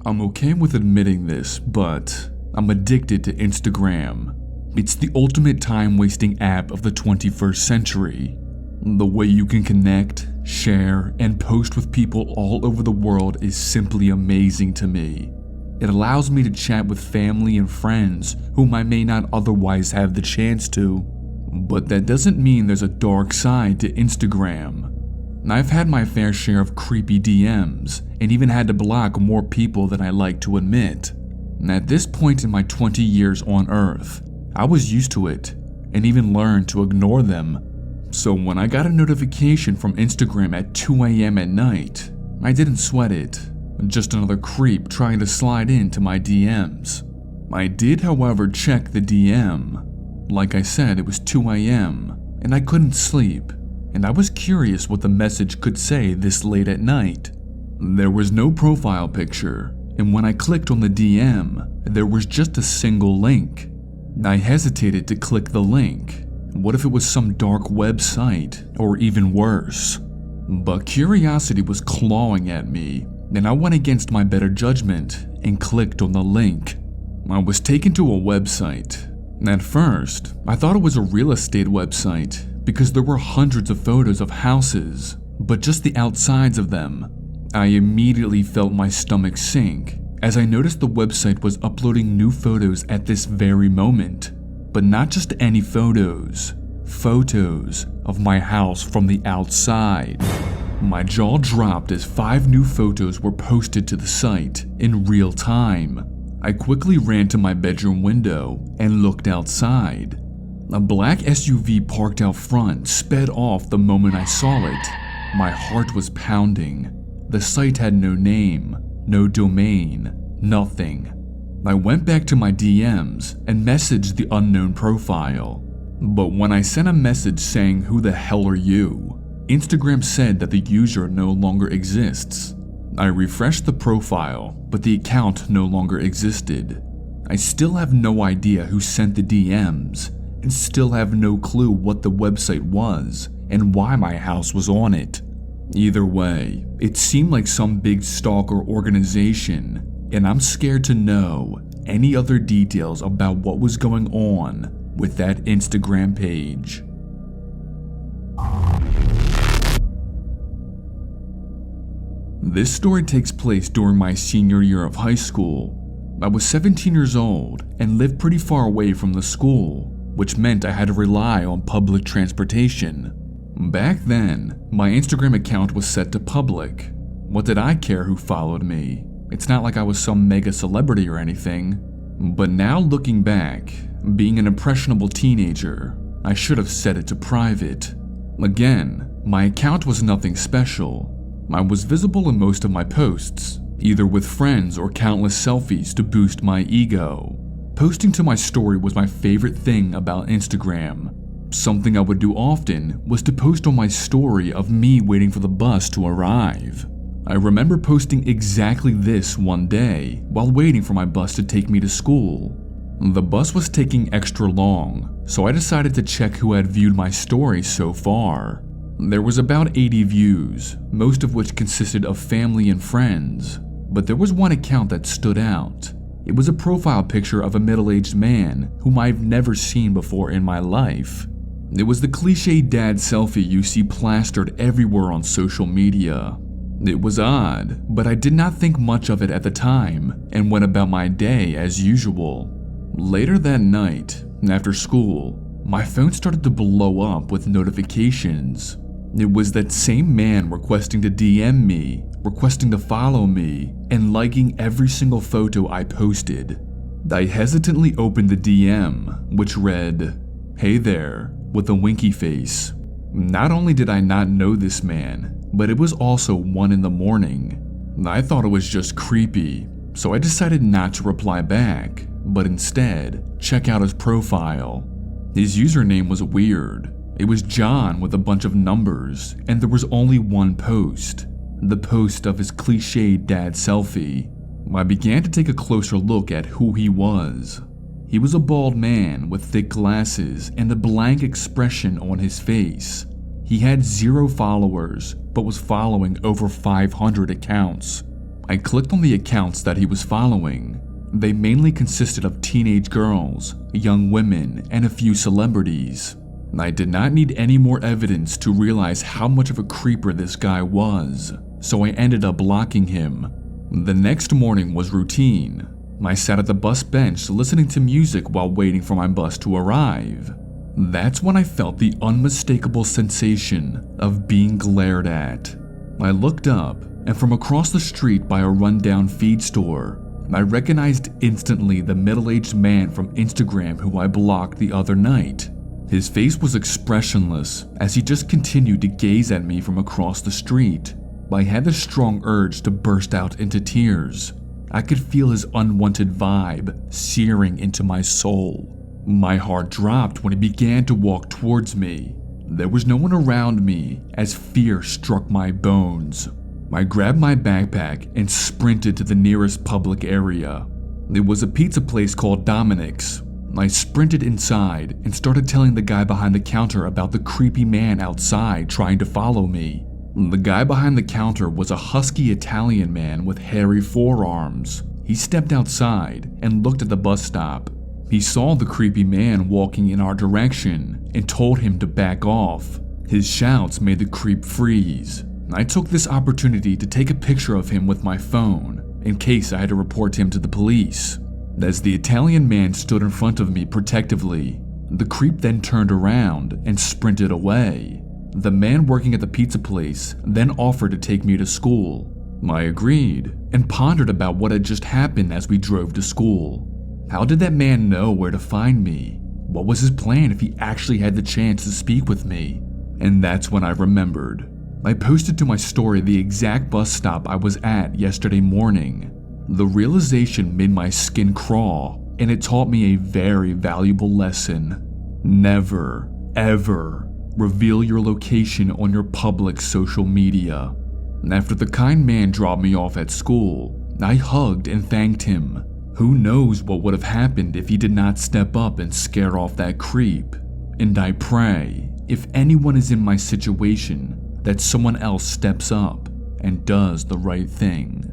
I'm okay with admitting this, but I'm addicted to Instagram. It's the ultimate time-wasting app of the 21st century. The way you can connect, share, and post with people all over the world is simply amazing to me. It allows me to chat with family and friends whom I may not otherwise have the chance to. But that doesn't mean there's a dark side to Instagram. I've had my fair share of creepy DMs and even had to block more people than I like to admit. At this point in my 20 years on Earth, I was used to it and even learned to ignore them. So when I got a notification from Instagram at 2 a.m. at night, I didn't sweat it. Just another creep trying to slide into my DMs. I did, however, check the DM. Like I said, it was 2 a.m. and I couldn't sleep, and I was curious what the message could say this late at night. There was no profile picture, and when I clicked on the DM, there was just a single link. I hesitated to click the link. What if it was some dark website, or even worse? But curiosity was clawing at me, and I went against my better judgment and clicked on the link. I was taken to a website. At first, I thought it was a real estate website because there were hundreds of photos of houses, but just the outsides of them. I immediately felt my stomach sink as I noticed the website was uploading new photos at this very moment. But not just any photos of my house from the outside. My jaw dropped as 5 new photos were posted to the site in real time. I quickly ran to my bedroom window and looked outside. A black SUV parked out front sped off the moment I saw it. My heart was pounding. The site had no name, no domain, nothing. I went back to my DMs and messaged the unknown profile. But when I sent a message saying, "Who the hell are you?" Instagram said that the user no longer exists. I refreshed the profile, but the account no longer existed. I still have no idea who sent the DMs, and still have no clue what the website was and why my house was on it. Either way, it seemed like some big stalker organization, and I'm scared to know any other details about what was going on with that Instagram page. This story takes place during my senior year of high school. I was 17 years old and lived pretty far away from the school, which meant I had to rely on public transportation. Back then, my Instagram account was set to public. What did I care who followed me? It's not like I was some mega celebrity or anything. But now looking back, being an impressionable teenager, I should have set it to private. Again, my account was nothing special. I was visible in most of my posts, either with friends or countless selfies to boost my ego. Posting to my story was my favorite thing about Instagram. Something I would do often was to post on my story of me waiting for the bus to arrive. I remember posting exactly this one day while waiting for my bus to take me to school. The bus was taking extra long, so I decided to check who had viewed my story so far. There was about 80 views, most of which consisted of family and friends, but there was one account that stood out. It was a profile picture of a middle-aged man whom I've never seen before in my life. It was the cliche dad selfie you see plastered everywhere on social media. It was odd, but I did not think much of it at the time and went about my day as usual. Later that night, after school, my phone started to blow up with notifications. It was that same man requesting to DM me, requesting to follow me, and liking every single photo I posted. I hesitantly opened the DM, which read, "Hey there," with a winky face. Not only did I not know this man, but it was also 1 in the morning. I thought it was just creepy, so I decided not to reply back, but instead check out his profile. His username was weird. It was John with a bunch of numbers, and there was only one post, the post of his cliched dad selfie. I began to take a closer look at who he was. He was a bald man with thick glasses and a blank expression on his face. He had 0 followers, but was following over 500 accounts. I clicked on the accounts that he was following. They mainly consisted of teenage girls, young women, and a few celebrities. I did not need any more evidence to realize how much of a creeper this guy was, so I ended up blocking him. The next morning was routine. I sat at the bus bench listening to music while waiting for my bus to arrive. That's when I felt the unmistakable sensation of being glared at. I looked up, and from across the street by a rundown feed store, I recognized instantly the middle-aged man from Instagram who I blocked the other night. His face was expressionless as he just continued to gaze at me from across the street. I had the strong urge to burst out into tears. I could feel his unwanted vibe searing into my soul. My heart dropped when he began to walk towards me. There was no one around me as fear struck my bones. I grabbed my backpack and sprinted to the nearest public area. It was a pizza place called Dominic's. I sprinted inside and started telling the guy behind the counter about the creepy man outside trying to follow me. The guy behind the counter was a husky Italian man with hairy forearms. He stepped outside and looked at the bus stop. He saw the creepy man walking in our direction and told him to back off. His shouts made the creep freeze. I took this opportunity to take a picture of him with my phone in case I had to report him to the police. As the Italian man stood in front of me protectively, the creep then turned around and sprinted away. The man working at the pizza place then offered to take me to school. I agreed and pondered about what had just happened as we drove to school. How did that man know where to find me? What was his plan if he actually had the chance to speak with me? And that's when I remembered. I posted to my story the exact bus stop I was at yesterday morning. The realization made my skin crawl, and it taught me a very valuable lesson. Never, ever reveal your location on your public social media. After the kind man dropped me off at school, I hugged and thanked him. Who knows what would have happened if he did not step up and scare off that creep. And I pray, if anyone is in my situation, that someone else steps up and does the right thing.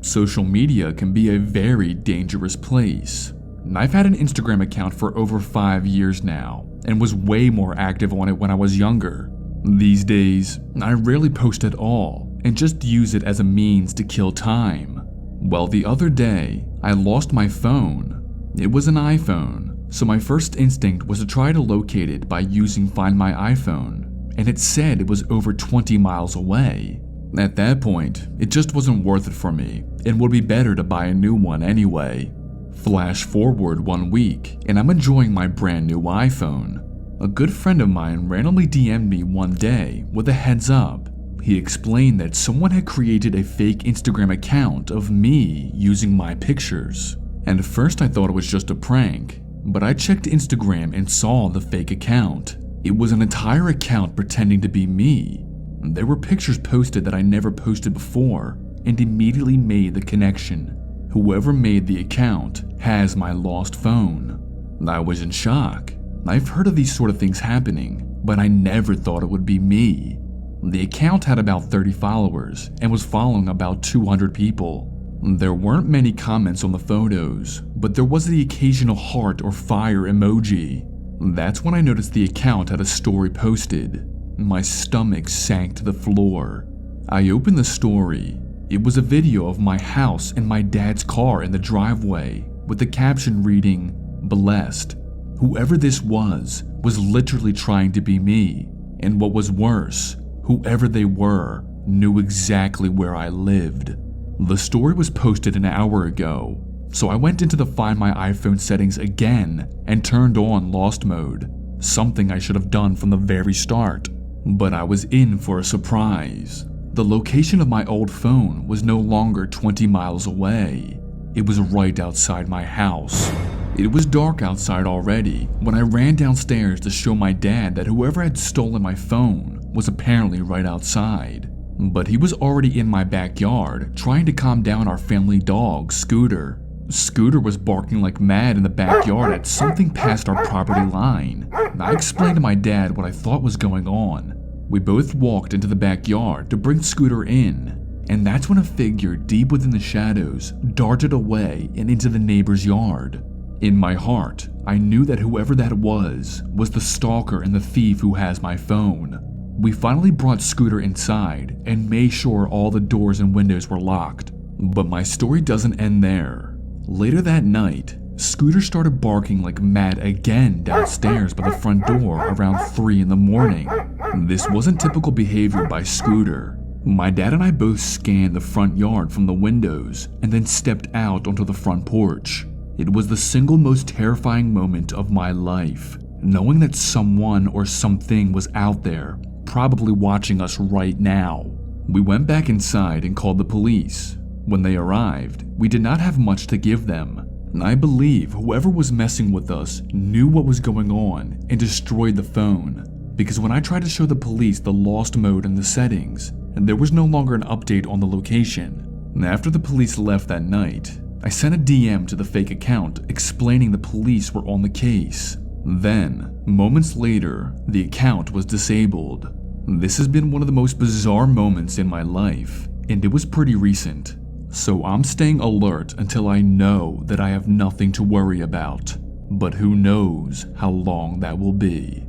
Social media can be a very dangerous place. I've had an Instagram account for over 5 years now and was way more active on it when I was younger. These days, I rarely post at all and just use it as a means to kill time. Well, the other day, I lost my phone. It was an iPhone, so my first instinct was to try to locate it by using Find My iPhone, and it said it was over 20 miles away. At that point, it just wasn't worth it for me and would be better to buy a new one anyway. Flash forward 1 week, and I'm enjoying my brand new iPhone. A good friend of mine randomly DM'd me one day with a heads up. He explained that someone had created a fake Instagram account of me using my pictures. And at first I thought it was just a prank, but I checked Instagram and saw the fake account. It was an entire account pretending to be me. There were pictures posted that I never posted before, and immediately made the connection. Whoever made the account has my lost phone. I was in shock. I've heard of these sort of things happening, but I never thought it would be me. The account had about 30 followers and was following about 200 people. There weren't many comments on the photos, but there was the occasional heart or fire emoji. That's when I noticed the account had a story posted. My stomach sank to the floor. I opened the story. It was a video of my house and my dad's car in the driveway, with the caption reading, "Blessed." Whoever this was literally trying to be me, and what was worse, whoever they were knew exactly where I lived. The story was posted an hour ago, so I went into the Find My iPhone settings again and turned on Lost Mode, something I should have done from the very start. But I was in for a surprise. The location of my old phone was no longer 20 miles away. It was right outside my house. It was dark outside already when I ran downstairs to show my dad that whoever had stolen my phone was apparently right outside. But he was already in my backyard trying to calm down our family dog, Scooter. Scooter was barking like mad in the backyard at something past our property line. I explained to my dad what I thought was going on. We both walked into the backyard to bring Scooter in, and that's when a figure deep within the shadows darted away and into the neighbor's yard. In my heart, I knew that whoever that was the stalker and the thief who has my phone. We finally brought Scooter inside and made sure all the doors and windows were locked. But my story doesn't end there. Later that night, Scooter started barking like mad again downstairs by the front door around 3 in the morning. This wasn't typical behavior by Scooter. My dad and I both scanned the front yard from the windows and then stepped out onto the front porch. It was the single most terrifying moment of my life, knowing that someone or something was out there, probably watching us right now. We went back inside and called the police. When they arrived, we did not have much to give them. I believe whoever was messing with us knew what was going on and destroyed the phone, because when I tried to show the police the lost mode in the settings, there was no longer an update on the location. After the police left that night, I sent a DM to the fake account explaining the police were on the case. Then, moments later, the account was disabled. This has been one of the most bizarre moments in my life, and it was pretty recent. So I'm staying alert until I know that I have nothing to worry about. But who knows how long that will be.